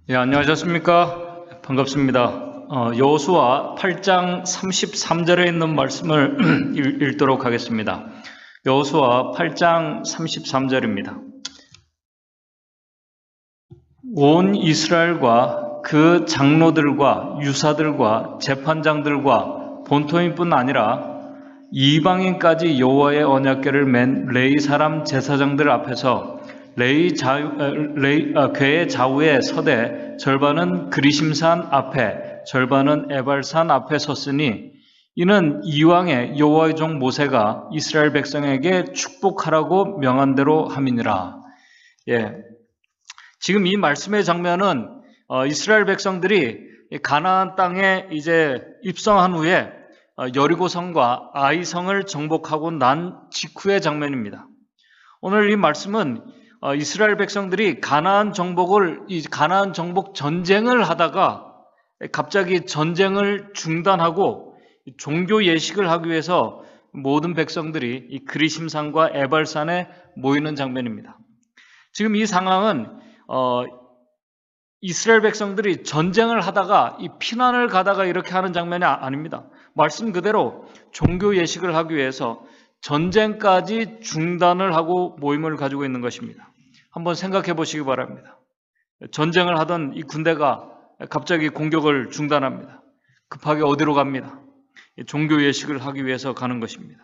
예, 안녕하셨습니까? 반갑습니다. 여호수아 8장 33절에 있는 말씀을 읽도록 하겠습니다. 여호수아 8장 33절입니다. 온 이스라엘과 그 장로들과 유사들과 재판장들과 본토인뿐 아니라 이방인까지 여호와의 언약궤를 맨 레위 사람 제사장들 앞에서 궤의 좌우에 서되 절반은 그리심산 앞에 절반은 에발산 앞에 섰으니 이는 이왕에 여호와의 종 모세가 이스라엘 백성에게 축복하라고 명한 대로 함이니라. 예, 지금 이 말씀의 장면은 이스라엘 백성들이 가나안 땅에 이제 입성한 후에 여리고성과 아이성을 정복하고 난 직후의 장면입니다. 오늘 이 말씀은 이스라엘 백성들이 가나안 정복 전쟁을 하다가 갑자기 전쟁을 중단하고 종교 예식을 하기 위해서 모든 백성들이 이 그리심산과 에발산에 모이는 장면입니다. 지금 이 상황은 이스라엘 백성들이 전쟁을 하다가 이 피난을 가다가 이렇게 하는 장면이 아닙니다. 말씀 그대로 종교 예식을 하기 위해서 전쟁까지 중단을 하고 모임을 가지고 있는 것입니다. 한번 생각해 보시기 바랍니다. 전쟁을 하던 이 군대가 갑자기 공격을 중단합니다. 급하게 어디로 갑니다. 종교 예식을 하기 위해서 가는 것입니다.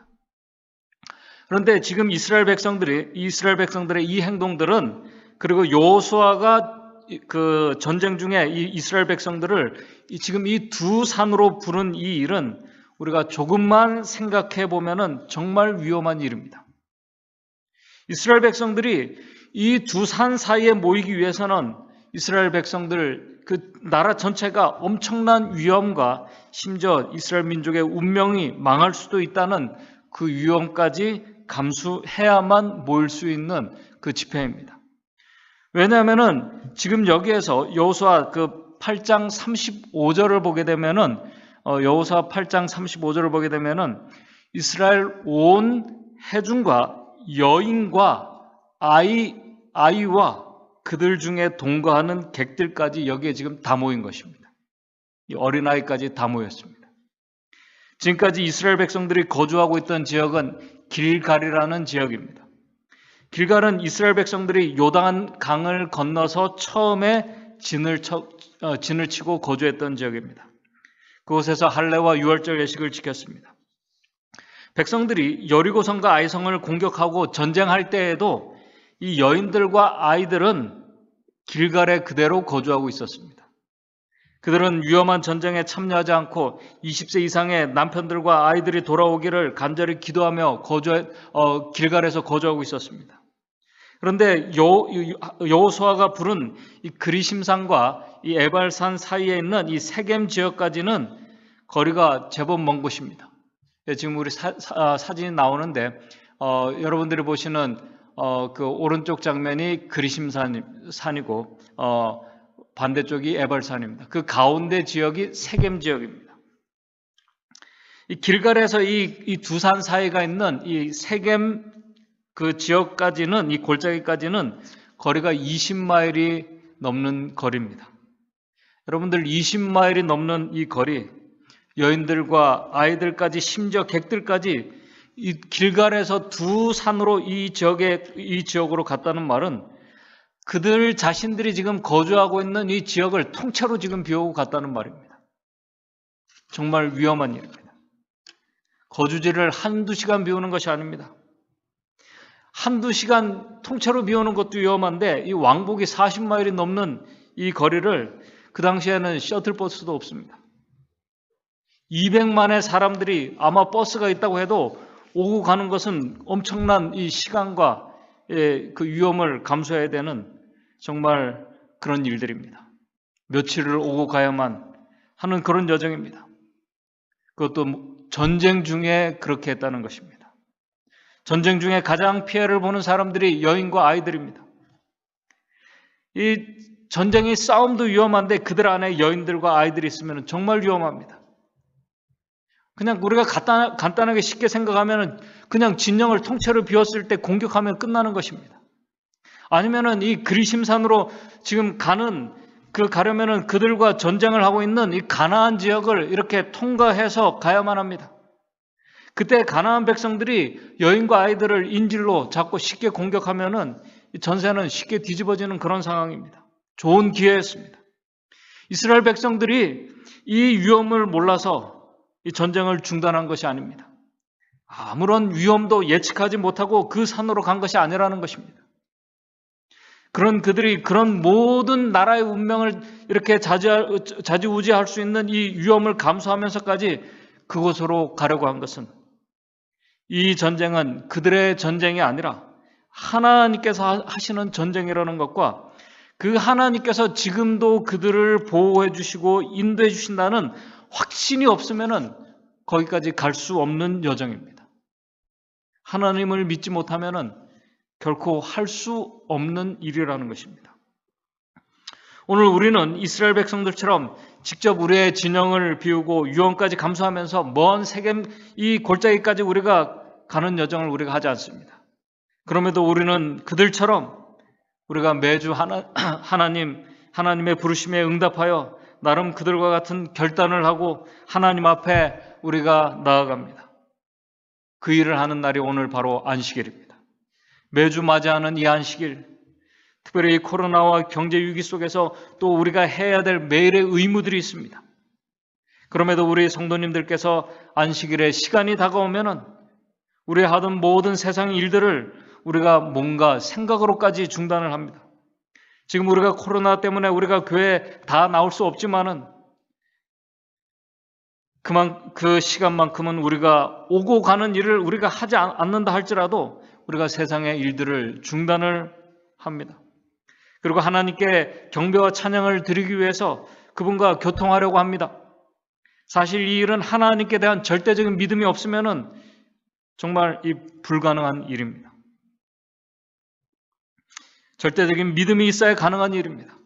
그런데 지금 이스라엘 백성들의 이 행동들은, 그리고 여호수아가 그 전쟁 중에 이 이스라엘 백성들을 지금 이 두 산으로 부른 이 일은 우리가 조금만 생각해 보면은 정말 위험한 일입니다. 이스라엘 백성들이 이 두 산 사이에 모이기 위해서는 이스라엘 백성들, 그 나라 전체가 엄청난 위험과 심지어 이스라엘 민족의 운명이 망할 수도 있다는 그 위험까지 감수해야만 모일 수 있는 그 집회입니다. 왜냐하면은 지금 여기에서 여호수아 그 8장 35절을 보게 되면은 여호수아 8장 35절을 보게 되면은 이스라엘 온 회중과 여인과 아이와 그들 중에 동거하는 객들까지 여기에 지금 다 모인 것입니다. 이 어린아이까지 다 모였습니다. 지금까지 이스라엘 백성들이 거주하고 있던 지역은 길갈이라는 지역입니다. 길갈은 이스라엘 백성들이 요단 강을 건너서 처음에 진을 치고 거주했던 지역입니다. 그곳에서 할례와 유월절 예식을 지켰습니다. 백성들이 여리고성과 아이성을 공격하고 전쟁할 때에도 이 여인들과 아이들은 길갈에 그대로 거주하고 있었습니다. 그들은 위험한 전쟁에 참여하지 않고 20세 이상의 남편들과 아이들이 돌아오기를 간절히 기도하며 길갈에서 거주하고 있었습니다. 그런데 여호수아가 부른 이 그리심산과 이 에발산 사이에 있는 이 세겜 지역까지는 거리가 제법 먼 곳입니다. 지금 우리 사진이 나오는데 여러분들이 보시는 그 오른쪽 장면이 그리심산이고 반대쪽이 에발산입니다. 그 가운데 지역이 세겜 지역입니다. 이 길갈에서 이 두 산 사이가 있는 이 세겜 그 지역까지는, 이 골짜기까지는 거리가 20마일이 넘는 거리입니다. 여러분들 20마일이 넘는 이 거리, 여인들과 아이들까지 심지어 객들까지 이 길갈에서 두 산으로 이 지역으로 갔다는 말은 그들 자신들이 지금 거주하고 있는 이 지역을 통째로 지금 비우고 갔다는 말입니다. 정말 위험한 일입니다. 거주지를 한두 시간 비우는 것이 아닙니다. 한두 시간 통째로 비우는 것도 위험한데 이 왕복이 40마일이 넘는 이 거리를 그 당시에는 셔틀버스도 없습니다. 200만의 사람들이 아마 버스가 있다고 해도 오고 가는 것은 엄청난 이 시간과 그 위험을 감수해야 되는 정말 그런 일들입니다. 며칠을 오고 가야만 하는 그런 여정입니다. 그것도 전쟁 중에 그렇게 했다는 것입니다. 전쟁 중에 가장 피해를 보는 사람들이 여인과 아이들입니다. 이 전쟁이 싸움도 위험한데 그들 안에 여인들과 아이들이 있으면 정말 위험합니다. 그냥 우리가 간단하게 쉽게 생각하면 그냥 진영을 통째로 비웠을 때 공격하면 끝나는 것입니다. 아니면은 이 그리심산으로 지금 가는 가려면은 그들과 전쟁을 하고 있는 이 가나안 지역을 이렇게 통과해서 가야만 합니다. 그때 가나안 백성들이 여인과 아이들을 인질로 잡고 쉽게 공격하면은 전세는 쉽게 뒤집어지는 그런 상황입니다. 좋은 기회였습니다. 이스라엘 백성들이 이 위험을 몰라서 이 전쟁을 중단한 것이 아닙니다. 아무런 위험도 예측하지 못하고 그 산으로 간 것이 아니라는 것입니다. 그들이 그런 모든 나라의 운명을 이렇게 좌지우지할 수 있는 이 위험을 감수하면서까지 그곳으로 가려고 한 것은, 이 전쟁은 그들의 전쟁이 아니라 하나님께서 하시는 전쟁이라는 것과 그 하나님께서 지금도 그들을 보호해 주시고 인도해 주신다는 확신이 없으면은 거기까지 갈 수 없는 여정입니다. 하나님을 믿지 못하면은 결코 할 수 없는 일이라는 것입니다. 오늘 우리는 이스라엘 백성들처럼 직접 우리의 진영을 비우고 유언까지 감수하면서 먼 세겜 이 골짜기까지 우리가 가는 여정을 우리가 하지 않습니다. 그럼에도 우리는 그들처럼 우리가 매주 하나님의 부르심에 응답하여 나름 그들과 같은 결단을 하고 하나님 앞에 우리가 나아갑니다. 그 일을 하는 날이 오늘 바로 안식일입니다. 매주 맞이하는 이 안식일, 특별히 코로나와 경제 위기 속에서 또 우리가 해야 될 매일의 의무들이 있습니다. 그럼에도 우리 성도님들께서 안식일에 시간이 다가오면은 우리 하던 모든 세상 일들을 우리가 뭔가 생각으로까지 중단을 합니다. 지금 우리가 코로나 때문에 우리가 교회에 다 나올 수 없지만은 그 시간만큼은 우리가 오고 가는 일을 우리가 하지 않는다 할지라도 우리가 세상의 일들을 중단을 합니다. 그리고 하나님께 경배와 찬양을 드리기 위해서 그분과 교통하려고 합니다. 사실 이 일은 하나님께 대한 절대적인 믿음이 없으면은 정말 불가능한 일입니다. 절대적인 믿음이 있어야 가능한 일입니다.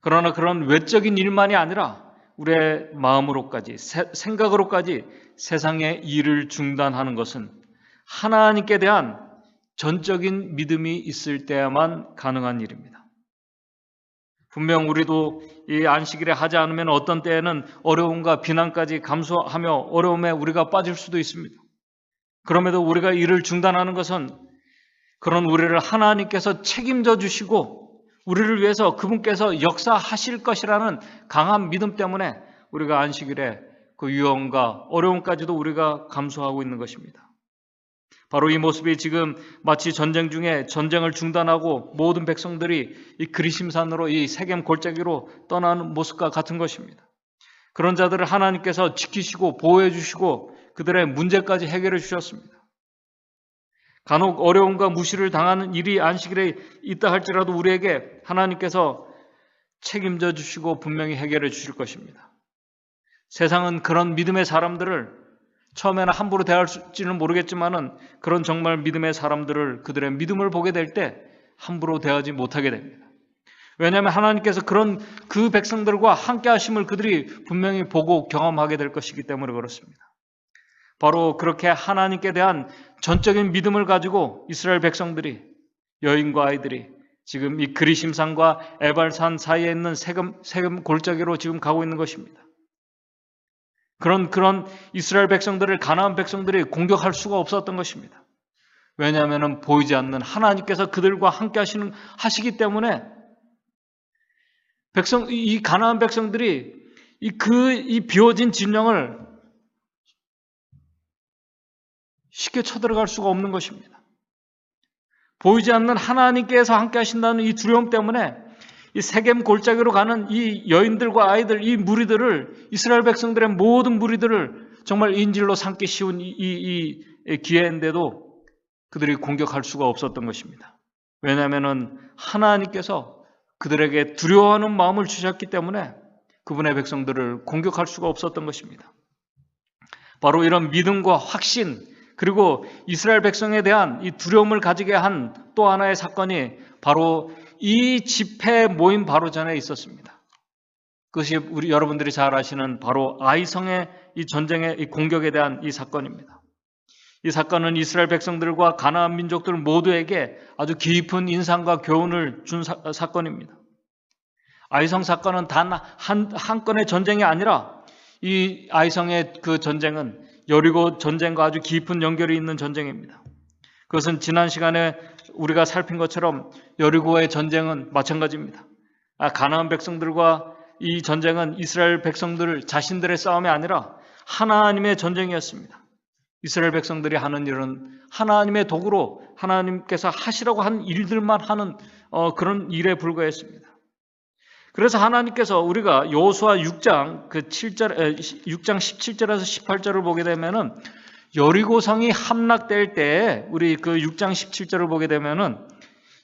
그러나 그런 외적인 일만이 아니라 우리의 마음으로까지 생각으로까지 세상의 일을 중단하는 것은 하나님께 대한 전적인 믿음이 있을 때야만 가능한 일입니다. 분명 우리도 이 안식일에 하지 않으면 어떤 때에는 어려움과 비난까지 감수하며 어려움에 우리가 빠질 수도 있습니다. 그럼에도 우리가 일을 중단하는 것은 그런 우리를 하나님께서 책임져 주시고 우리를 위해서 그분께서 역사하실 것이라는 강한 믿음 때문에 우리가 안식일에 그 위험과 어려움까지도 우리가 감수하고 있는 것입니다. 바로 이 모습이 지금 마치 전쟁 중에 전쟁을 중단하고 모든 백성들이 이 그리심산으로 이 세겜 골짜기로 떠나는 모습과 같은 것입니다. 그런 자들을 하나님께서 지키시고 보호해 주시고 그들의 문제까지 해결해 주셨습니다. 간혹 어려움과 무시를 당하는 일이 안식일에 있다 할지라도 우리에게 하나님께서 책임져 주시고 분명히 해결해 주실 것입니다. 세상은 그런 믿음의 사람들을 처음에는 함부로 대할지는 모르겠지만은 그런 정말 믿음의 사람들을 그들의 믿음을 보게 될 때 함부로 대하지 못하게 됩니다. 왜냐하면 하나님께서 그런 그 백성들과 함께 하심을 그들이 분명히 보고 경험하게 될 것이기 때문에 그렇습니다. 바로 그렇게 하나님께 대한 전적인 믿음을 가지고 이스라엘 백성들이 여인과 아이들이 지금 이 그리심산과 에발산 사이에 있는 세겜 골짜기로 지금 가고 있는 것입니다. 그런 이스라엘 백성들을 가나안 백성들이 공격할 수가 없었던 것입니다. 왜냐하면 보이지 않는 하나님께서 그들과 함께 하시기 때문에 이 가나안 백성들이 이 비워진 진영을 쉽게 쳐들어갈 수가 없는 것입니다. 보이지 않는 하나님께서 함께 하신다는 이 두려움 때문에 이 세겜 골짜기로 가는 이 여인들과 아이들, 이 무리들을 이스라엘 백성들의 모든 무리들을 정말 인질로 삼기 쉬운 이 기회인데도 그들이 공격할 수가 없었던 것입니다. 왜냐하면 하나님께서 그들에게 두려워하는 마음을 주셨기 때문에 그분의 백성들을 공격할 수가 없었던 것입니다. 바로 이런 믿음과 확신 그리고 이스라엘 백성에 대한 이 두려움을 가지게 한 또 하나의 사건이 바로 이 집회 모임 바로 전에 있었습니다. 그것이 여러분들이 잘 아시는 바로 아이성의 이 전쟁의 이 공격에 대한 이 사건입니다. 이 사건은 이스라엘 백성들과 가나안 민족들 모두에게 아주 깊은 인상과 교훈을 준 사건입니다. 아이성 사건은 단 한 건의 전쟁이 아니라 이 아이성의 그 전쟁은 여리고 전쟁과 아주 깊은 연결이 있는 전쟁입니다. 그것은 지난 시간에 우리가 살핀 것처럼 여리고의 전쟁은 마찬가지입니다. 가나안 백성들과 이 전쟁은 이스라엘 백성들 자신들의 싸움이 아니라 하나님의 전쟁이었습니다. 이스라엘 백성들이 하는 일은 하나님의 도구로 하나님께서 하시라고 한 일들만 하는 그런 일에 불과했습니다. 그래서 하나님께서 우리가 여호수아 6장 17절에서 18절을 보게 되면은 여리고성이 함락될 때에 우리 그 6장 17절을 보게 되면은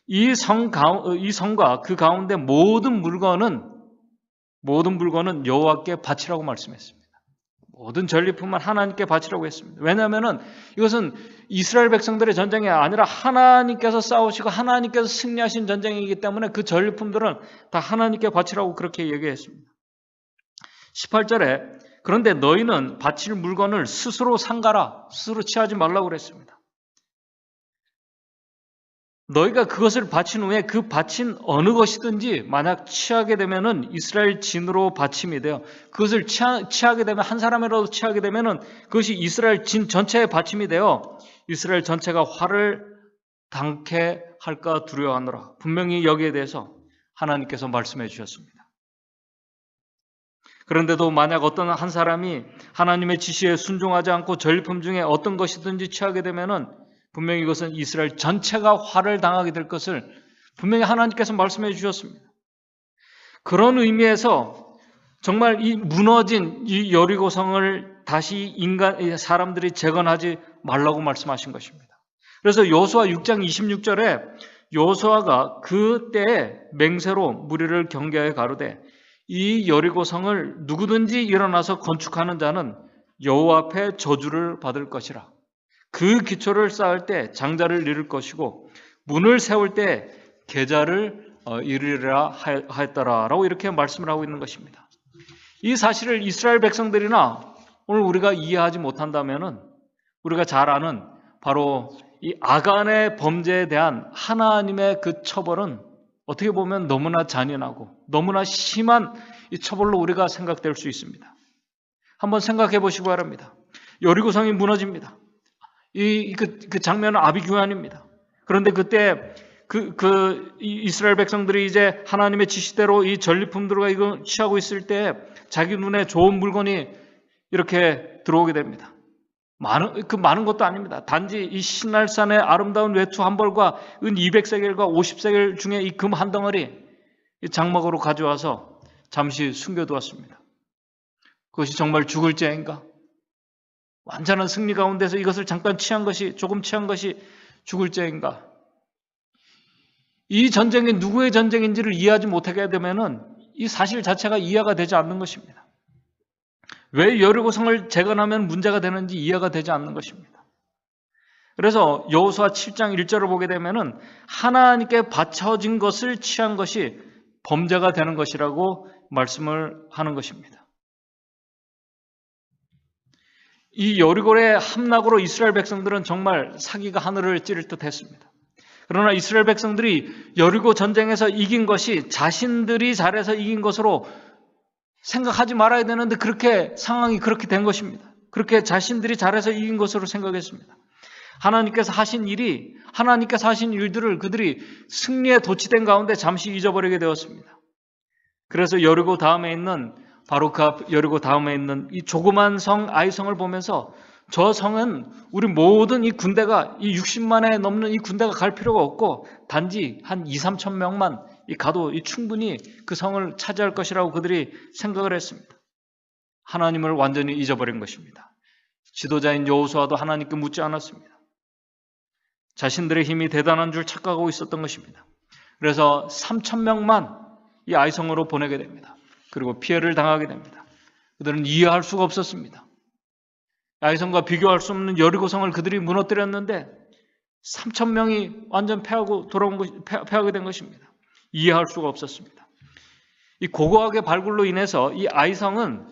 이 성과 그 가운데 모든 물건은 여호와께 바치라고 말씀했습니다. 모든 전리품은 하나님께 바치라고 했습니다. 왜냐하면은 이것은 이스라엘 백성들의 전쟁이 아니라 하나님께서 싸우시고 하나님께서 승리하신 전쟁이기 때문에 그 전리품들은 다 하나님께 바치라고 그렇게 얘기했습니다. 18절에 그런데 너희는 바칠 물건을 스스로 상가라, 스스로 취하지 말라고 그랬습니다. 너희가 그것을 바친 후에 그 바친 어느 것이든지 만약 취하게 되면은 이스라엘 진으로 바침이 돼요. 그것을 취하게 되면 한 사람이라도 취하게 되면은 그것이 이스라엘 진 전체에 바침이 되어 이스라엘 전체가 화를 당케 할까 두려워하노라. 분명히 여기에 대해서 하나님께서 말씀해 주셨습니다. 그런데도 만약 어떤 한 사람이 하나님의 지시에 순종하지 않고 전리품 중에 어떤 것이든지 취하게 되면은 분명히 이것은 이스라엘 전체가 화를 당하게 될 것을 분명히 하나님께서 말씀해 주셨습니다. 그런 의미에서 정말 이 무너진 이 여리고성을 다시 사람들이 재건하지 말라고 말씀하신 것입니다. 그래서 여호수아 6장 26절에 여호수아가 그때에 맹세로 무리를 경계하여 가로되 이 여리고성을 누구든지 일어나서 건축하는 자는 여호와 앞에 저주를 받을 것이라. 그 기초를 쌓을 때 장자를 잃을 것이고 문을 세울 때 계좌를 잃으리라 하였더라라고 이렇게 말씀을 하고 있는 것입니다. 이 사실을 이스라엘 백성들이나 오늘 우리가 이해하지 못한다면은 우리가 잘 아는 바로 이 아간의 범죄에 대한 하나님의 그 처벌은 어떻게 보면 너무나 잔인하고 너무나 심한 이 처벌로 우리가 생각될 수 있습니다. 한번 생각해 보시기 바랍니다. 여리고성이 무너집니다. 그 장면은 아비규환입니다. 그런데 그때 이스라엘 백성들이 이제 하나님의 지시대로 이 전리품들과 이거 취하고 있을 때 자기 눈에 좋은 물건이 이렇게 들어오게 됩니다. 많은 것도 아닙니다. 단지 이 신날산의 아름다운 외투 한 벌과 은 200세겔과 50세겔 중에 이 금 한 덩어리 장막으로 가져와서 잠시 숨겨두었습니다. 그것이 정말 죽을 죄인가? 완전한 승리 가운데서 이것을 잠깐 조금 취한 것이 죽을 죄인가? 이 전쟁이 누구의 전쟁인지를 이해하지 못하게 되면은 이 사실 자체가 이해가 되지 않는 것입니다. 왜 여리고성을 재건하면 문제가 되는지 이해가 되지 않는 것입니다. 그래서 여호수아 7장 1절을 보게 되면은 하나님께 바쳐진 것을 취한 것이 범죄가 되는 것이라고 말씀을 하는 것입니다. 이 여리고의 함락으로 이스라엘 백성들은 정말 사기가 하늘을 찌를 듯 했습니다. 그러나 이스라엘 백성들이 여리고 전쟁에서 이긴 것이 자신들이 잘해서 이긴 것으로 생각하지 말아야 되는데 상황이 그렇게 된 것입니다. 그렇게 자신들이 잘해서 이긴 것으로 생각했습니다. 하나님께서 하신 일들을 그들이 승리에 도취된 가운데 잠시 잊어버리게 되었습니다. 그래서 여리고 다음에 있는 이 조그만 성 아이성을 보면서 저 성은 우리 모든 이 군대가 이 60만에 넘는 이 군대가 갈 필요가 없고 단지 한 2, 3천 명만 가도 충분히 그 성을 차지할 것이라고 그들이 생각을 했습니다. 하나님을 완전히 잊어버린 것입니다. 지도자인 여호수아도 하나님께 묻지 않았습니다. 자신들의 힘이 대단한 줄 착각하고 있었던 것입니다. 그래서 3천 명만 이 아이성으로 보내게 됩니다. 그리고 피해를 당하게 됩니다. 그들은 이해할 수가 없었습니다. 아이성과 비교할 수 없는 여리고성을 그들이 무너뜨렸는데 3천 명이 완전 패하게 된 것입니다. 이해할 수가 없었습니다. 이 고고학의 발굴로 인해서 이 아이성을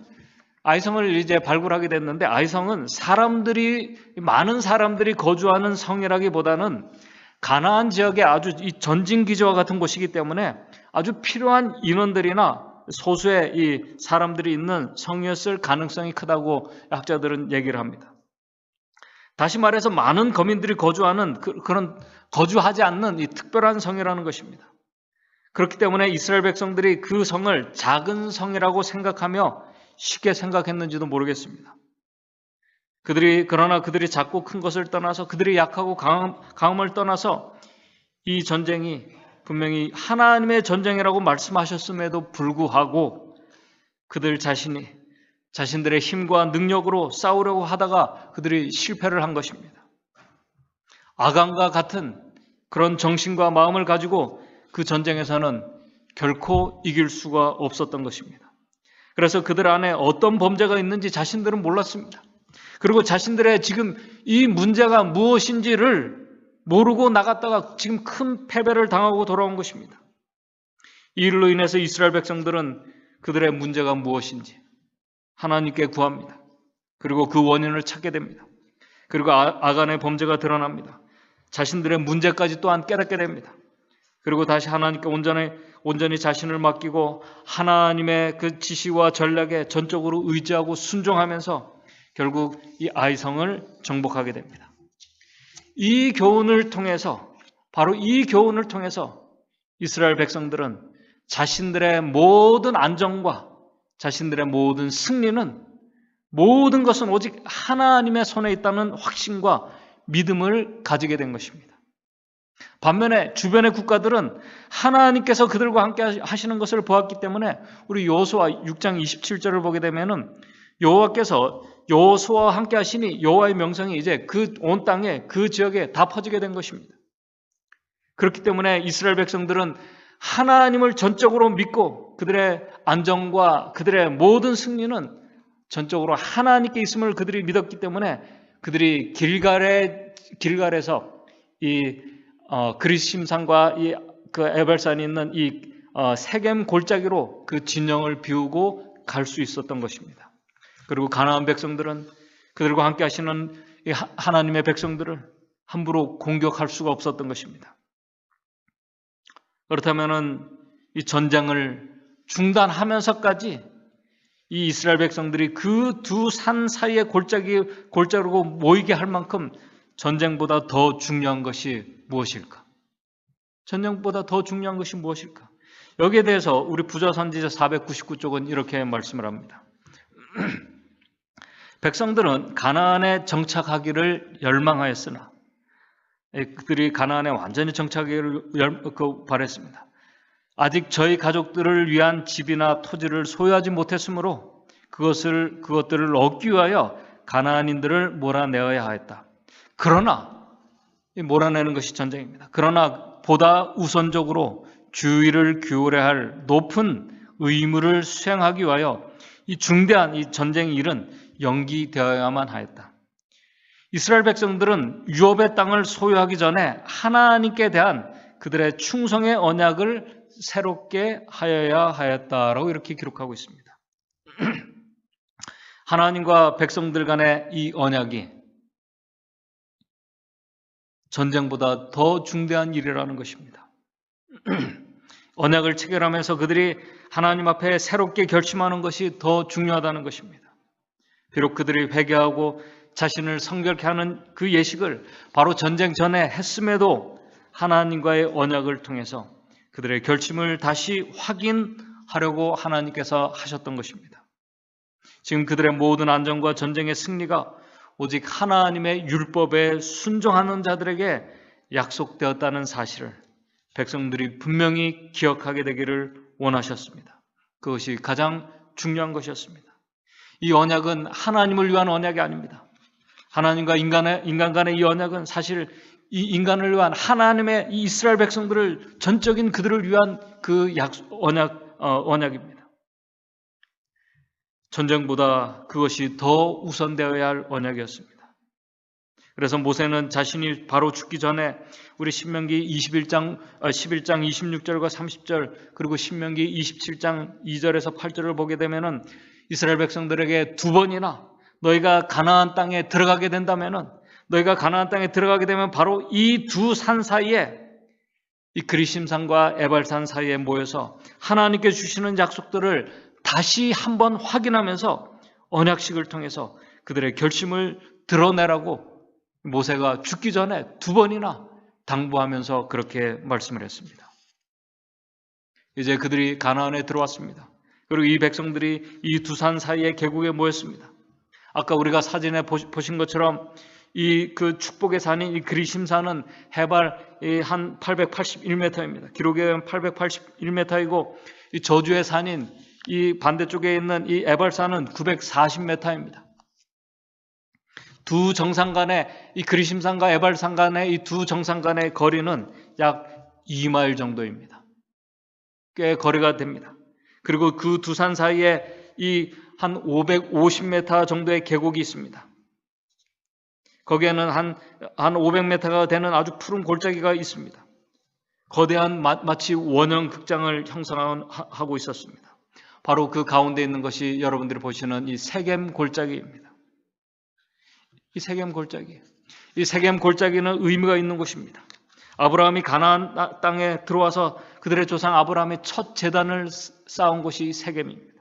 이제 발굴하게 됐는데 아이성은 많은 사람들이 거주하는 성이라기보다는 가나안 지역의 아주 이 전진기지와 같은 곳이기 때문에 아주 필요한 인원들이나 소수의 이 사람들이 있는 성이었을 가능성이 크다고 학자들은 얘기를 합니다. 다시 말해서 많은 거민들이 거주하는 그런 거주하지 않는 이 특별한 성이라는 것입니다. 그렇기 때문에 이스라엘 백성들이 그 성을 작은 성이라고 생각하며 쉽게 생각했는지도 모르겠습니다. 그러나 그들이 작고 큰 것을 떠나서 그들이 약하고 강함을 떠나서 이 전쟁이 분명히 하나님의 전쟁이라고 말씀하셨음에도 불구하고 그들 자신들의 힘과 능력으로 싸우려고 하다가 그들이 실패를 한 것입니다. 아간과 같은 그런 정신과 마음을 가지고 그 전쟁에서는 결코 이길 수가 없었던 것입니다. 그래서 그들 안에 어떤 범죄가 있는지 자신들은 몰랐습니다. 그리고 자신들의 지금 이 문제가 무엇인지를 모르고 나갔다가 지금 큰 패배를 당하고 돌아온 것입니다. 이 일로 인해서 이스라엘 백성들은 그들의 문제가 무엇인지 하나님께 구합니다. 그리고 그 원인을 찾게 됩니다. 그리고 아간의 범죄가 드러납니다. 자신들의 문제까지 또한 깨닫게 됩니다. 그리고 다시 하나님께 온전히 자신을 맡기고 하나님의 그 지시와 전략에 전적으로 의지하고 순종하면서 결국 이 아이성을 정복하게 됩니다. 바로 이 교훈을 통해서 이스라엘 백성들은 자신들의 모든 안정과 자신들의 모든 승리는 모든 것은 오직 하나님의 손에 있다는 확신과 믿음을 가지게 된 것입니다. 반면에 주변의 국가들은 하나님께서 그들과 함께 하시는 것을 보았기 때문에 우리 여호수아 6장 27절을 보게 되면은 여호와께서 여호수아와 함께 하시니 여호와의 명성이 이제 그 온 땅에 그 지역에 다 퍼지게 된 것입니다. 그렇기 때문에 이스라엘 백성들은 하나님을 전적으로 믿고 그들의 안정과 그들의 모든 승리는 전적으로 하나님께 있음을 그들이 믿었기 때문에 그들이 길갈에서 이 그리심산과 그 에발산이 있는 이 세겜 골짜기로 그 진영을 비우고 갈 수 있었던 것입니다. 그리고 가나안 백성들은 그들과 함께 하시는 이 하나님의 백성들을 함부로 공격할 수가 없었던 것입니다. 그렇다면은 이 전쟁을 중단하면서까지 이 이스라엘 백성들이 그 두 산 사이의 골짜기로 모이게 할 만큼 전쟁보다 더 중요한 것이 무엇일까? 전쟁보다 더 중요한 것이 무엇일까? 여기에 대해서 우리 부자선지자 499쪽은 이렇게 말씀을 합니다. 백성들은 가나안에 정착하기를 열망하였으나 그들이 가나안에 완전히 정착하기를 바랬습니다. 아직 저희 가족들을 위한 집이나 토지를 소유하지 못했으므로 그것들을 얻기 위하여 가나안인들을 몰아내어야 하였다. 그러나 몰아내는 것이 전쟁입니다. 그러나 보다 우선적으로 주의를 기울여야 할 높은 의무를 수행하기 위하여 이 중대한 이 전쟁 일은 연기되어야만 하였다. 이스라엘 백성들은 유업의 땅을 소유하기 전에 하나님께 대한 그들의 충성의 언약을 새롭게 하여야 하였다라고 이렇게 기록하고 있습니다. 하나님과 백성들 간의 이 언약이 전쟁보다 더 중대한 일이라는 것입니다. 언약을 체결하면서 그들이 하나님 앞에 새롭게 결심하는 것이 더 중요하다는 것입니다. 비록 그들이 회개하고 자신을 성결케 하는 그 예식을 바로 전쟁 전에 했음에도 하나님과의 언약을 통해서 그들의 결심을 다시 확인하려고 하나님께서 하셨던 것입니다. 지금 그들의 모든 안정과 전쟁의 승리가 오직 하나님의 율법에 순종하는 자들에게 약속되었다는 사실을 백성들이 분명히 기억하게 되기를 원하셨습니다. 그것이 가장 중요한 것이었습니다. 이 언약은 하나님을 위한 언약이 아닙니다. 하나님과 인간 간의 이 언약은 사실 이 인간을 위한 하나님의 이 이스라엘 백성들을 전적인 그들을 위한 그 언약입니다. 전쟁보다 그것이 더 우선되어야 할 언약이었습니다. 그래서 모세는 자신이 바로 죽기 전에 우리 신명기 11장 26절과 30절 그리고 신명기 27장 2절에서 8절을 보게 되면은 이스라엘 백성들에게 두 번이나 너희가 가나안 땅에 들어가게 된다면은 너희가 가나안 땅에 들어가게 되면 바로 이 두 산 사이에 이 그리심산과 에발산 사이에 모여서 하나님께 주시는 약속들을 다시 한번 확인하면서 언약식을 통해서 그들의 결심을 드러내라고 모세가 죽기 전에 2번이나 당부하면서 그렇게 말씀을 했습니다. 이제 그들이 가나안에 들어왔습니다. 그리고 이 백성들이 이 두 산 사이의 계곡에 모였습니다. 아까 우리가 사진에 보신 것처럼 이 그 축복의 산인 이 그리심산은 해발 한 881m입니다. 기록에 의하면 881m이고 이 저주의 산인 이 반대쪽에 있는 이 에발산은 940m입니다. 두 정상 간의 이 그리심산과 에발산 간의 이 두 정상 간의 거리는 약 2마일 정도입니다. 꽤 거리가 됩니다. 그리고 그 두 산 사이에 이 한 550m 정도의 계곡이 있습니다. 거기에는 한 500m가 되는 아주 푸른 골짜기가 있습니다. 거대한 마치 원형 극장을 형성하고 있었습니다. 바로 그 가운데 있는 것이 여러분들이 보시는 이 세겜 골짜기입니다. 이 세겜 골짜기. 이 세겜 골짜기는 의미가 있는 곳입니다. 아브라함이 가나안 땅에 들어와서 그들의 조상 아브라함의 첫 제단을 쌓은 곳이 세겜입니다.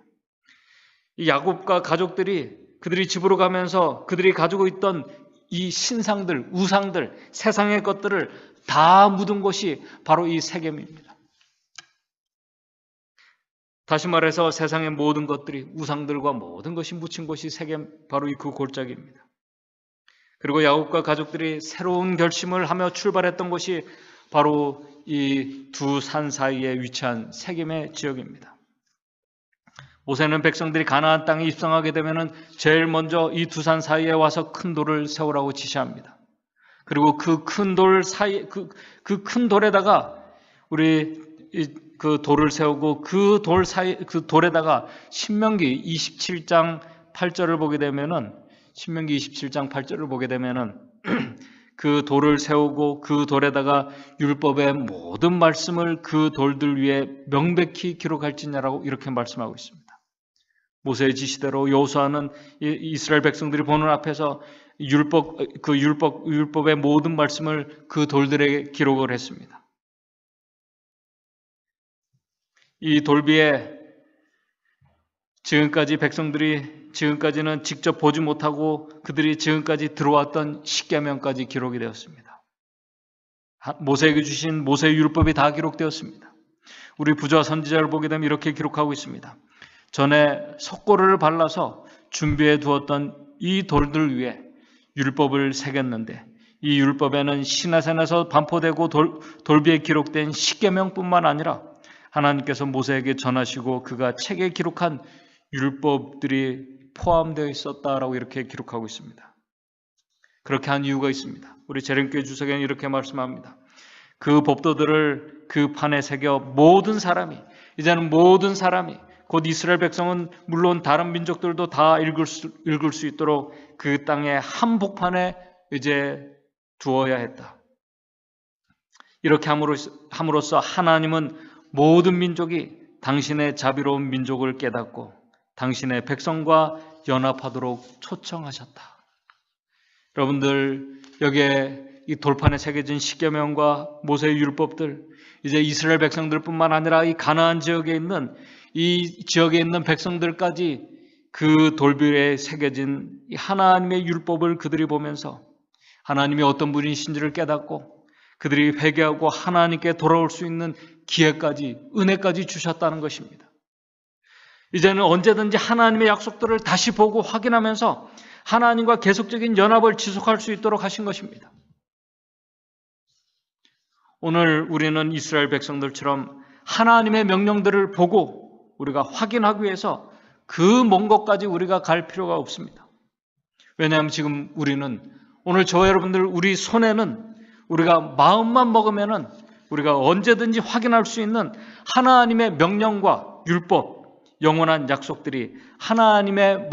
이 야곱과 가족들이 그들이 집으로 가면서 그들이 가지고 있던 이 신상들, 우상들, 세상의 것들을 다 묻은 곳이 바로 이 세겜입니다. 다시 말해서 세상의 모든 것들이 우상들과 모든 것이 묻힌 곳이 세겜, 바로 그 골짜기입니다. 그리고 야곱과 가족들이 새로운 결심을 하며 출발했던 곳이 바로 이 두 산 사이에 위치한 세겜의 지역입니다. 모세는 백성들이 가나안 땅에 입성하게 되면 제일 먼저 이 두 산 사이에 와서 큰 돌을 세우라고 지시합니다. 그리고 그 큰 돌 사이, 그 큰 돌에다가 그 돌을 세우고 그 돌에다가 신명기 27장 8절을 보게 되면은 그 돌을 세우고 그 돌에다가 율법의 모든 말씀을 그 돌들 위에 명백히 기록할지냐라고 이렇게 말씀하고 있습니다. 모세의 지시대로 여호수아는 이스라엘 백성들이 보는 앞에서 율법의 모든 말씀을 그 돌들에게 기록을 했습니다. 이 돌비에 지금까지는 직접 보지 못하고 그들이 지금까지 들어왔던 십계명까지 기록이 되었습니다. 모세에게 주신 모세의 율법이 다 기록되었습니다. 우리 부조와 선지자를 보게 되면 이렇게 기록하고 있습니다. 전에 석고를 발라서 준비해 두었던 이 돌들 위에 율법을 새겼는데 이 율법에는 시내산에서 반포되고 돌비에 기록된 십계명뿐만 아니라 하나님께서 모세에게 전하시고 그가 책에 기록한 율법들이 포함되어 있었다라고 이렇게 기록하고 있습니다. 그렇게 한 이유가 있습니다. 우리 재림교회 주석에는 이렇게 말씀합니다. 그 법도들을 그 판에 새겨 이제는 모든 사람이 곧 이스라엘 백성은 물론 다른 민족들도 다 읽을 수 있도록 그 땅의 한복판에 이제 두어야 했다. 이렇게 함으로써 하나님은 모든 민족이 당신의 자비로운 민족을 깨닫고 당신의 백성과 연합하도록 초청하셨다. 여러분들 여기에 이 돌판에 새겨진 십계명과 모세의 율법들 이제 이스라엘 백성들뿐만 아니라 이 가나안 지역에 있는 백성들까지 그 돌비에 새겨진 하나님의 율법을 그들이 보면서 하나님이 어떤 분이신지를 깨닫고 그들이 회개하고 하나님께 돌아올 수 있는 기회까지 은혜까지 주셨다는 것입니다. 이제는 언제든지 하나님의 약속들을 다시 보고 확인하면서 하나님과 계속적인 연합을 지속할 수 있도록 하신 것입니다. 오늘 우리는 이스라엘 백성들처럼 하나님의 명령들을 보고 우리가 확인하기 위해서 그 먼 곳까지 우리가 갈 필요가 없습니다. 왜냐하면 지금 오늘 저와 여러분들 우리 손에는 우리가 마음만 먹으면은 우리가 언제든지 확인할 수 있는 하나님의 명령과 율법, 영원한 약속들이 하나님의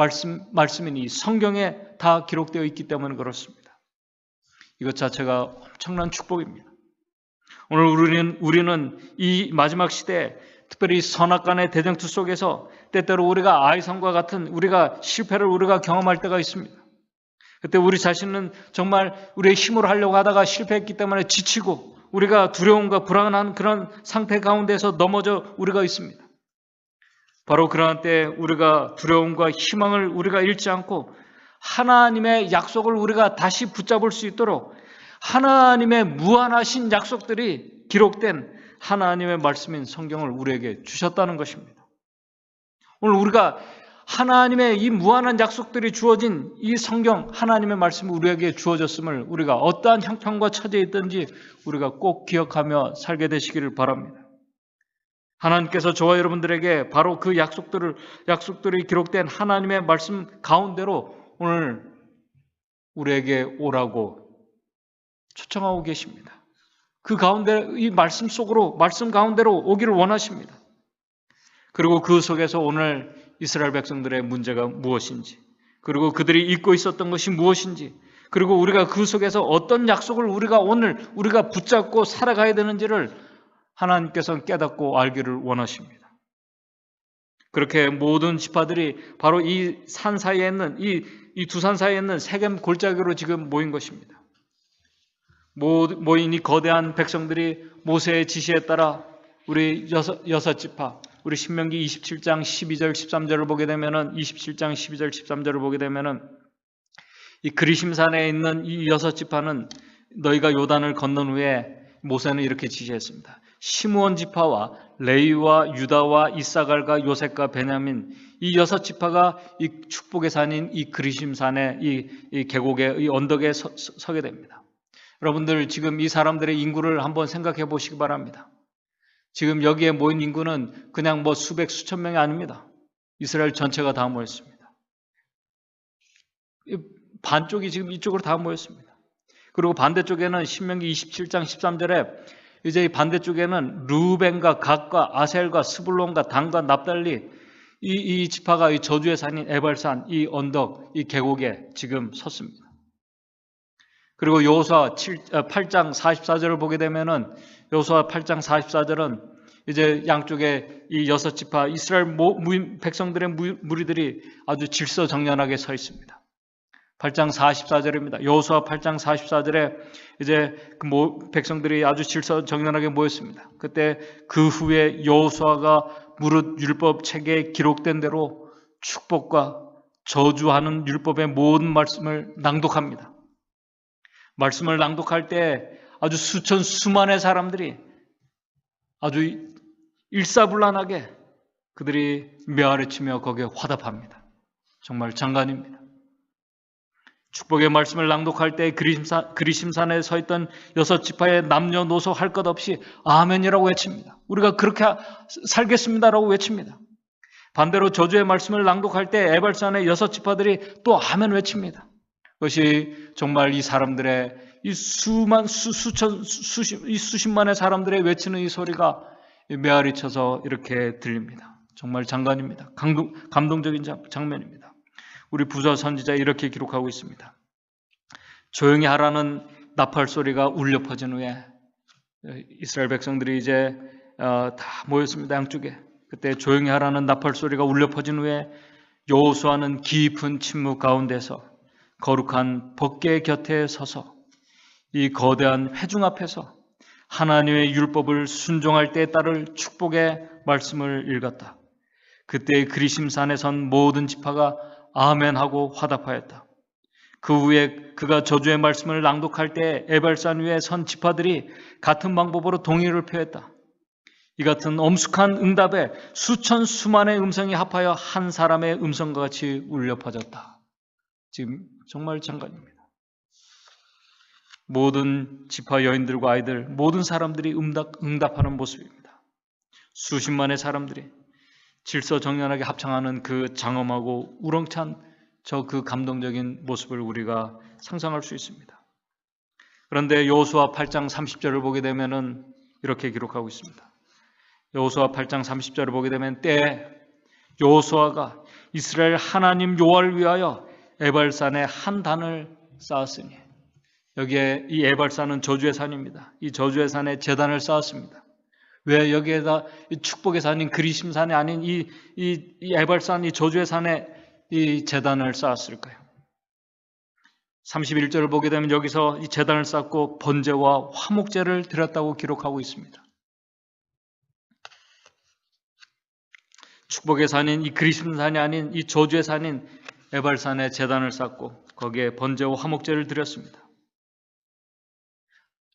말씀이니 성경에 다 기록되어 있기 때문에 그렇습니다. 이것 자체가 엄청난 축복입니다. 오늘 우리는 이 마지막 시대에 특별히 선악간의 대쟁투 속에서 때때로 우리가 아이성과 같은 우리가 실패를 우리가 경험할 때가 있습니다. 그때 우리 자신은 정말 우리의 힘으로 하려고 하다가 실패했기 때문에 지치고 우리가 두려움과 불안한 그런 상태 가운데서 넘어져 우리가 있습니다. 바로 그러한 때 우리가 두려움과 희망을 우리가 잃지 않고 하나님의 약속을 우리가 다시 붙잡을 수 있도록 하나님의 무한하신 약속들이 기록된 하나님의 말씀인 성경을 우리에게 주셨다는 것입니다. 오늘 우리가 하나님의 이 무한한 약속들이 주어진 이 성경, 하나님의 말씀이 우리에게 주어졌음을 우리가 어떠한 형편과 처지에 있든지 우리가 꼭 기억하며 살게 되시기를 바랍니다. 하나님께서 저와 여러분들에게 바로 그 약속들이 기록된 하나님의 말씀 가운데로 오늘 우리에게 오라고 초청하고 계십니다. 그 가운데 이 말씀 속으로, 말씀 가운데로 오기를 원하십니다. 그리고 그 속에서 오늘 이스라엘 백성들의 문제가 무엇인지, 그리고 그들이 잊고 있었던 것이 무엇인지, 그리고 우리가 그 속에서 어떤 약속을 우리가 붙잡고 살아가야 되는지를 하나님께서는 깨닫고 알기를 원하십니다. 그렇게 모든 지파들이 바로 이 산 사이에 있는 이 두 산 사이에 있는 세겜 골짜기로 지금 모인 것입니다. 모인 이 거대한 백성들이 모세의 지시에 따라 우리 여섯 지파, 우리 신명기 27장 12절 13절을 보게 되면은 27장 12절 13절을 보게 되면은 이 그리심산에 있는 이 여섯 지파는 너희가 요단을 건넌 후에 모세는 이렇게 지시했습니다. 시므온 지파와 레위와 유다와 이사갈과 요셉과 베냐민 이 여섯 지파가 이 축복의 산인 이 그리심산의 이 계곡의 이 언덕에 서게 됩니다. 여러분들 지금 이 사람들의 인구를 한번 생각해 보시기 바랍니다. 지금 여기에 모인 인구는 그냥 뭐 수백 수천 명이 아닙니다. 이스라엘 전체가 다 모였습니다. 반쪽이 지금 이쪽으로 다 모였습니다. 그리고 반대쪽에는 신명기 27장 13절에 이제 이 반대쪽에는 르우벤과 갓과 아셀과 스불론과 단과 납달리 이 지파가 이 저주의 산인 에발산 이 언덕 이 계곡에 지금 섰습니다. 그리고 여호수아 8장 44절을 보게 되면은 여호수아 8장 44절은 이제 양쪽에 이 여섯 지파 이스라엘 백성들의 무리들이 아주 질서정연하게 서 있습니다. 8장 44절입니다. 여호수아 8장 44절에 이제 그 백성들이 아주 질서정연하게 모였습니다. 그때 그 후에 여호수아가 무릇 율법 책에 기록된 대로 축복과 저주하는 율법의 모든 말씀을 낭독합니다. 말씀을 낭독할 때 아주 수만의 사람들이 아주 일사불란하게 그들이 메아리치며 거기에 화답합니다. 정말 장관입니다. 축복의 말씀을 낭독할 때 그리심산에 서 있던 여섯 지파의 남녀노소 할 것 없이 아멘이라고 외칩니다. 우리가 그렇게 살겠습니다라고 외칩니다. 반대로 저주의 말씀을 낭독할 때 에발산의 여섯 지파들이 또 아멘 외칩니다. 그것이 정말 이 사람들의 이 수십만의 사람들의 외치는 이 소리가 메아리쳐서 이렇게 들립니다. 정말 장관입니다. 감동적인 장면입니다. 우리 부자 선지자 이렇게 기록하고 있습니다. 조용히 하라는 나팔 소리가 울려 퍼진 후에 이스라엘 백성들이 이제 다 모였습니다. 양쪽에. 그때 조용히 하라는 나팔 소리가 울려 퍼진 후에 여호수아는 깊은 침묵 가운데서 거룩한 법궤 곁에 서서 이 거대한 회중 앞에서 하나님의 율법을 순종할 때에 따를 축복의 말씀을 읽었다. 그때 그리심산에 선 모든 지파가 아멘하고 화답하였다. 그 후에 그가 저주의 말씀을 낭독할 때 에발산 위에 선 지파들이 같은 방법으로 동의를 표했다. 이 같은 엄숙한 응답에 수만의 음성이 합하여 한 사람의 음성과 같이 울려 퍼졌다. 지금 정말 장관입니다. 모든 지파 여인들과 아이들, 모든 사람들이 응답하는 모습입니다. 수십만의 사람들이 질서정연하게 합창하는 그 장엄하고 우렁찬 그 감동적인 모습을 우리가 상상할 수 있습니다. 그런데 여호수아 8장 30절을 보게 되면은 이렇게 기록하고 있습니다. 여호수아 8장 30절을 보게 되면 때에 여호수아가 이스라엘 하나님 여호와를 위하여 에발산에 한 단을 쌓았으니, 여기에 이 에발산은 저주의 산입니다. 이 저주의 산에 제단을 쌓았습니다. 왜 여기에다 이 축복의 산인 그리심산이 아닌 이 에발산 이 저주의 산에 이 제단을 쌓았을까요? 31절을 보게 되면 여기서 이 제단을 쌓고 번제와 화목제를 드렸다고 기록하고 있습니다. 축복의 산인 이 그리심산이 아닌 이 저주의 산인 에발산에 제단을 쌓고 거기에 번제와 화목제를 드렸습니다.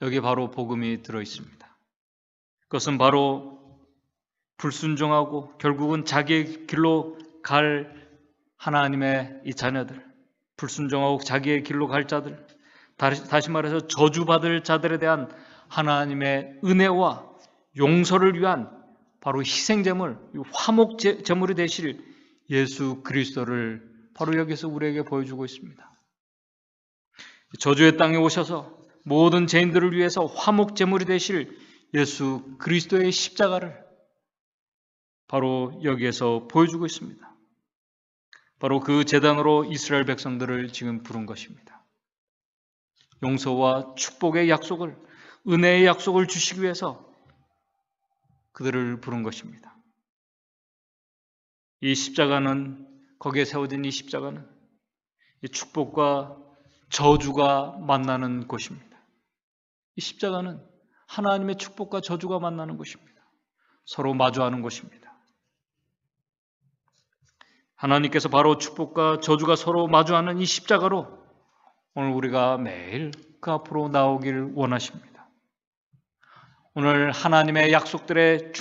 여기 바로 복음이 들어 있습니다. 그것은 바로 불순종하고 결국은 자기의 길로 갈 하나님의 이 자녀들, 불순종하고 자기의 길로 갈 자들, 다시 말해서 저주받을 자들에 대한 하나님의 은혜와 용서를 위한 바로 희생제물, 화목제물이 되실 예수 그리스도를 바로 여기서 우리에게 보여주고 있습니다. 저주의 땅에 오셔서 모든 죄인들을 위해서 화목제물이 되실 예수 그리스도의 십자가를 바로 여기에서 보여주고 있습니다. 바로 그 제단으로 이스라엘 백성들을 지금 부른 것입니다. 용서와 축복의 약속을, 은혜의 약속을 주시기 위해서 그들을 부른 것입니다. 이 십자가는, 거기에 세워진 이 십자가는 이 축복과 저주가 만나는 곳입니다. 이 십자가는 하나님의 축복과 저주가 만나는 곳입니다. 서로 마주하는 곳입니다. 하나님께서 바로 축복과 저주가 서로 마주하는 이 십자가로 오늘 우리가 매일 그 앞으로 나오기를 원하십니다. 오늘 하나님의 약속들의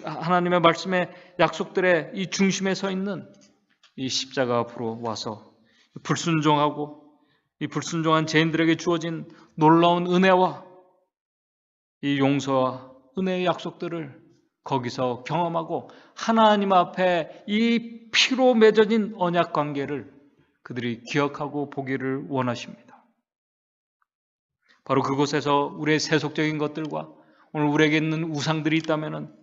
하나님의 말씀의 약속들의 이 중심에 서 있는 이 십자가 앞으로 와서 불순종하고 이 불순종한 죄인들에게 주어진 놀라운 은혜와 이 용서와 은혜의 약속들을 거기서 경험하고 하나님 앞에 이 피로 맺어진 언약 관계를 그들이 기억하고 보기를 원하십니다. 바로 그곳에서 우리의 세속적인 것들과 오늘 우리에게 있는 우상들이 있다면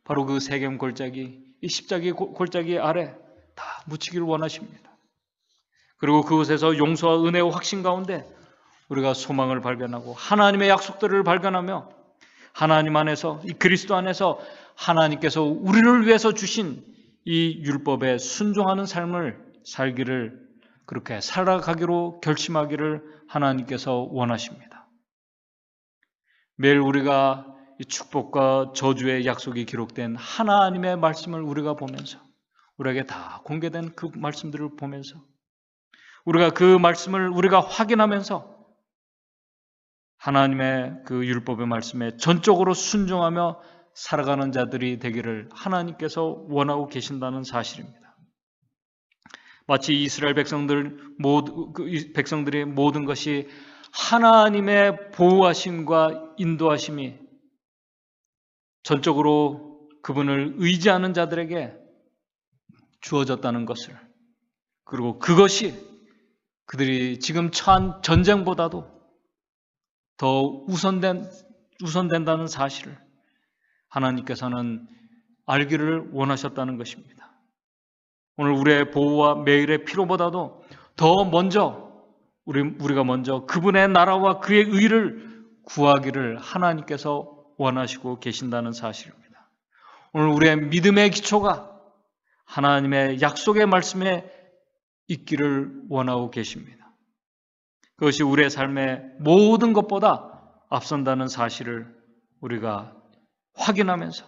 바로 그 세겜 골짜기, 이 십자기 골짜기 아래 다 묻히기를 원하십니다. 그리고 그곳에서 용서와 은혜와 확신 가운데 우리가 소망을 발견하고 하나님의 약속들을 발견하며 하나님 안에서, 이 그리스도 안에서 하나님께서 우리를 위해서 주신 이 율법에 순종하는 삶을 살기를, 그렇게 살아가기로 결심하기를 하나님께서 원하십니다. 매일 우리가 이 축복과 저주의 약속이 기록된 하나님의 말씀을 우리가 보면서, 우리에게 다 공개된 그 말씀들을 보면서, 우리가 그 말씀을 우리가 확인하면서 하나님의 그 율법의 말씀에 전적으로 순종하며 살아가는 자들이 되기를 하나님께서 원하고 계신다는 사실입니다. 마치 이스라엘 백성들의 모든 것이 하나님의 보호하심과 인도하심이 전적으로 그분을 의지하는 자들에게 주어졌다는 것을, 그리고 그것이 그들이 지금 처한 전쟁보다도 더 우선된다는 사실을 하나님께서는 알기를 원하셨다는 것입니다. 오늘 우리의 보호와 매일의 필요보다도 더 먼저 우리가 먼저 그분의 나라와 그의 의를 구하기를 하나님께서 원하시고 계신다는 사실입니다. 오늘 우리의 믿음의 기초가 하나님의 약속의 말씀에 있기를 원하고 계십니다. 그것이 우리의 삶의 모든 것보다 앞선다는 사실을 우리가 확인하면서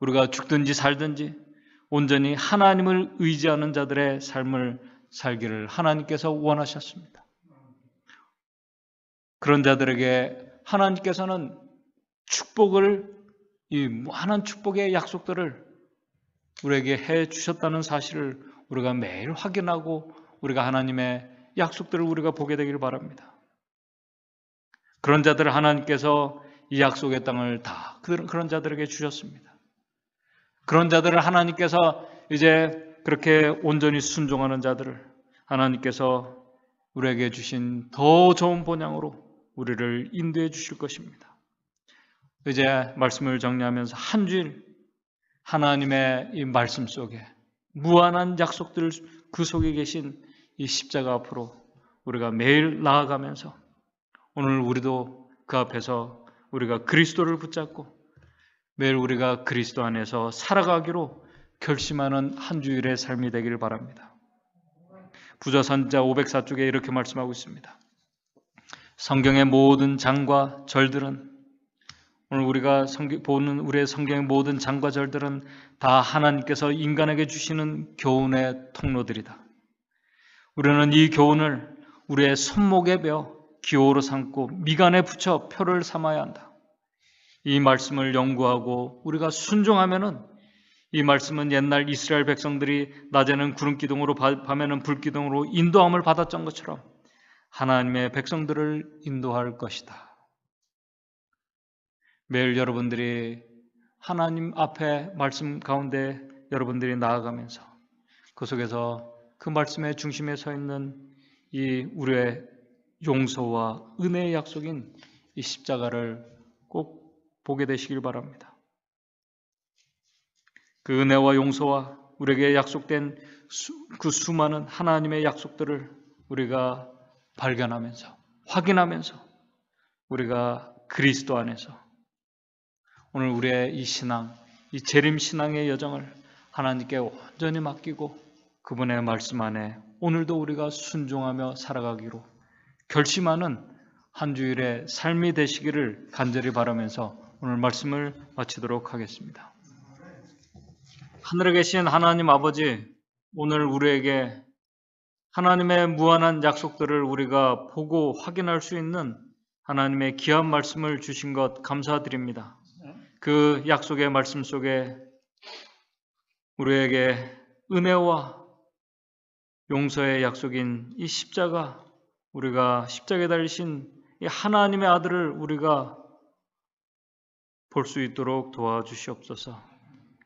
우리가 죽든지 살든지 온전히 하나님을 의지하는 자들의 삶을 살기를 하나님께서 원하셨습니다. 그런 자들에게 하나님께서는 축복을, 이 무한한 축복의 약속들을 우리에게 해 주셨다는 사실을 우리가 매일 확인하고 우리가 하나님의 약속들을 우리가 보게 되기를 바랍니다. 그런 자들을 하나님께서 이 약속의 땅을 다 그런 자들에게 주셨습니다. 그런 자들을 하나님께서 이제 그렇게 온전히 순종하는 자들을 하나님께서 우리에게 주신 더 좋은 본향으로 우리를 인도해 주실 것입니다. 이제 말씀을 정리하면서 한 주일 하나님의 이 말씀 속에 무한한 약속들 그 속에 계신 이 십자가 앞으로 우리가 매일 나아가면서 오늘 우리도 그 앞에서 우리가 그리스도를 붙잡고 매일 우리가 그리스도 안에서 살아가기로 결심하는 한 주일의 삶이 되기를 바랍니다. 부자 선지자 504쪽에 이렇게 말씀하고 있습니다. 성경의 모든 장과 절들은, 오늘 우리가 보는 우리의 성경의 모든 장과 절들은 다 하나님께서 인간에게 주시는 교훈의 통로들이다. 우리는 이 교훈을 우리의 손목에 베어 기호로 삼고 미간에 붙여 표를 삼아야 한다. 이 말씀을 연구하고 우리가 순종하면은, 이 말씀은 옛날 이스라엘 백성들이 낮에는 구름기둥으로 밤에는 불기둥으로 인도함을 받았던 것처럼 하나님의 백성들을 인도할 것이다. 매일 여러분들이 하나님 앞에 말씀 가운데 여러분들이 나아가면서 그 속에서 그 말씀의 중심에 서 있는 이 우리의 용서와 은혜의 약속인 이 십자가를 꼭 보게 되시길 바랍니다. 그 은혜와 용서와 우리에게 약속된 그 수많은 하나님의 약속들을 우리가 발견하면서 확인하면서 우리가 그리스도 안에서 오늘 우리의 이 신앙, 이 재림 신앙의 여정을 하나님께 온전히 맡기고 그분의 말씀 안에 오늘도 우리가 순종하며 살아가기로 결심하는 한 주일의 삶이 되시기를 간절히 바라면서 오늘 말씀을 마치도록 하겠습니다. 하늘에 계신 하나님 아버지, 오늘 우리에게 하나님의 무한한 약속들을 우리가 보고 확인할 수 있는 하나님의 귀한 말씀을 주신 것 감사드립니다. 그 약속의 말씀 속에 우리에게 은혜와 용서의 약속인 이 십자가, 우리가 십자가에 달리신 이 하나님의 아들을 우리가 볼 수 있도록 도와주시옵소서.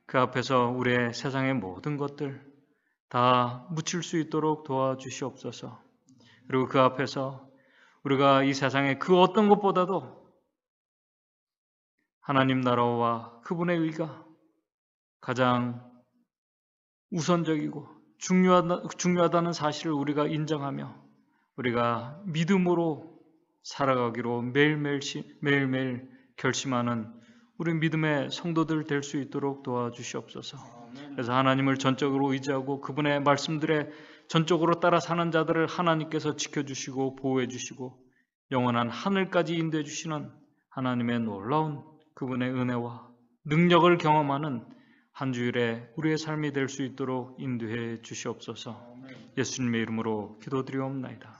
그 앞에서 우리의 세상의 모든 것들 다 묻힐 수 있도록 도와주시옵소서. 그리고 그 앞에서 우리가 이 세상의 그 어떤 것보다도 하나님 나라와 그분의 의가 가장 우선적이고 중요하다는 사실을 우리가 인정하며 우리가 믿음으로 살아가기로 매일매일 결심하는 우리 믿음의 성도들 될 수 있도록 도와주시옵소서. 그래서 하나님을 전적으로 의지하고 그분의 말씀들에 전적으로 따라 사는 자들을 하나님께서 지켜주시고 보호해주시고 영원한 하늘까지 인도해 주시는 하나님의 놀라운 그분의 은혜와 능력을 경험하는 한 주일에 우리의 삶이 될 수 있도록 인도해 주시옵소서. 예수님의 이름으로 기도드리옵나이다.